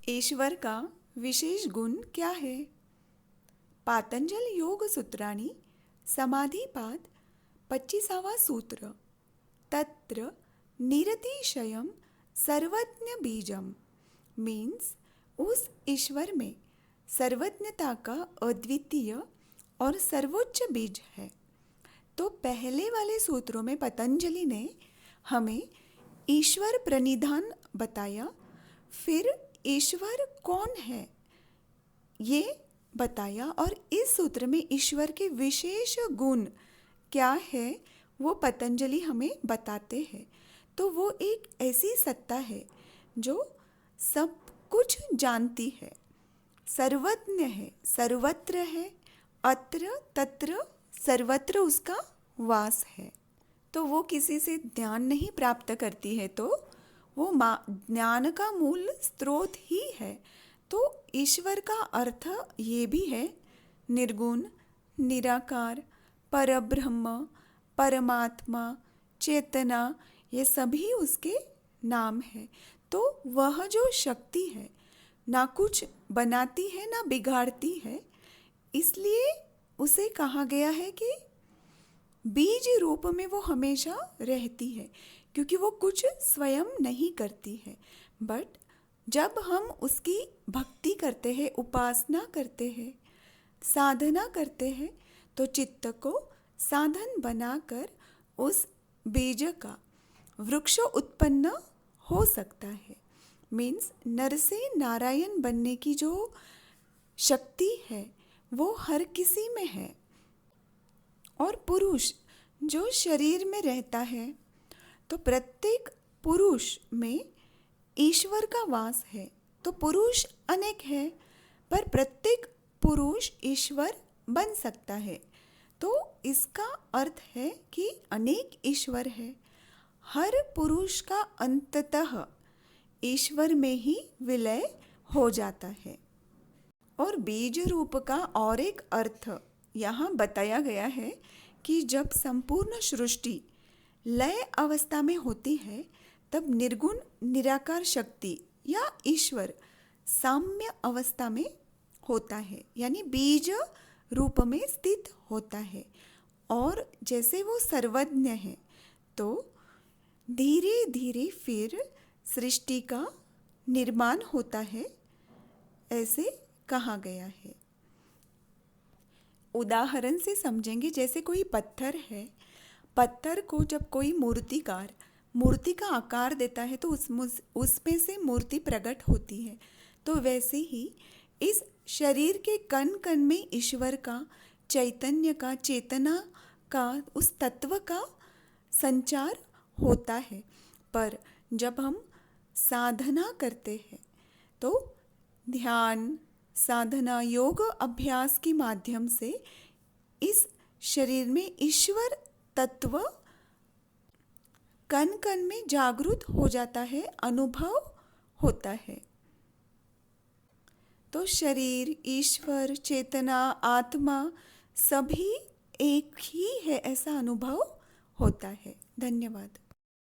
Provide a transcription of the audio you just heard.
ईश्वर का विशेष गुण क्या है? पातंजल योग सूत्राणि समाधिपाद 25वां सूत्र। तत्र निरतिशयम सर्वज्ञ बीजम मीन्स उस ईश्वर में सर्वज्ञता का अद्वितीय और सर्वोच्च बीज है। तो पहले वाले सूत्रों में पतंजलि ने हमें ईश्वर प्रणिधान बताया, फिर ईश्वर कौन है ये बताया, और इस सूत्र में ईश्वर के विशेष गुण क्या है वो पतंजलि हमें बताते हैं। तो वो एक ऐसी सत्ता है जो सब कुछ जानती है, सर्वज्ञ है, सर्वत्र है, अत्र तत्र सर्वत्र उसका वास है। तो वो किसी से ज्ञान नहीं प्राप्त करती है, तो वो ज्ञान का मूल स्रोत ही है। तो ईश्वर का अर्थ ये भी है निर्गुण, निराकार, परब्रह्म, परमात्मा, चेतना, ये सभी उसके नाम है। तो वह जो शक्ति है ना कुछ बनाती है ना बिगाड़ती है, इसलिए उसे कहा गया है कि बीज रूप में वो हमेशा रहती है, क्योंकि वो कुछ स्वयं नहीं करती है। बट जब हम उसकी भक्ति करते हैं, उपासना करते हैं, साधना करते हैं, तो चित्त को साधन बनाकर उस बीज का वृक्ष उत्पन्न हो सकता है। मीन्स नर से नारायण बनने की जो शक्ति है वो हर किसी में है। और पुरुष जो शरीर में रहता है, तो प्रत्येक पुरुष में ईश्वर का वास है। तो पुरुष अनेक है, पर प्रत्येक पुरुष ईश्वर बन सकता है। तो इसका अर्थ है कि अनेक ईश्वर है। हर पुरुष का अंततः ईश्वर में ही विलय हो जाता है। और बीज रूप का और एक अर्थ यहाँ बताया गया है कि जब संपूर्ण सृष्टि लय अवस्था में होती है, तब निर्गुण निराकार शक्ति या ईश्वर साम्य अवस्था में होता है, यानी बीज रूप में स्थित होता है। और जैसे वो सर्वज्ञ है, तो धीरे धीरे फिर सृष्टि का निर्माण होता है, ऐसे कहा गया है। उदाहरण से समझेंगे, जैसे कोई पत्थर है, पत्थर को जब कोई मूर्तिकार मूर्ति का आकार देता है तो उसमें से मूर्ति प्रकट होती है। तो वैसे ही इस शरीर के कण कण में ईश्वर का, चैतन्य का, चेतना का, उस तत्व का संचार होता है। पर जब हम साधना करते हैं, तो ध्यान, साधना, योग अभ्यास के माध्यम से इस शरीर में ईश्वर तत्व कण कण में जागृत हो जाता है, अनुभव होता है। तो शरीर, ईश्वर, चेतना, आत्मा सभी एक ही है, ऐसा अनुभव होता है। धन्यवाद।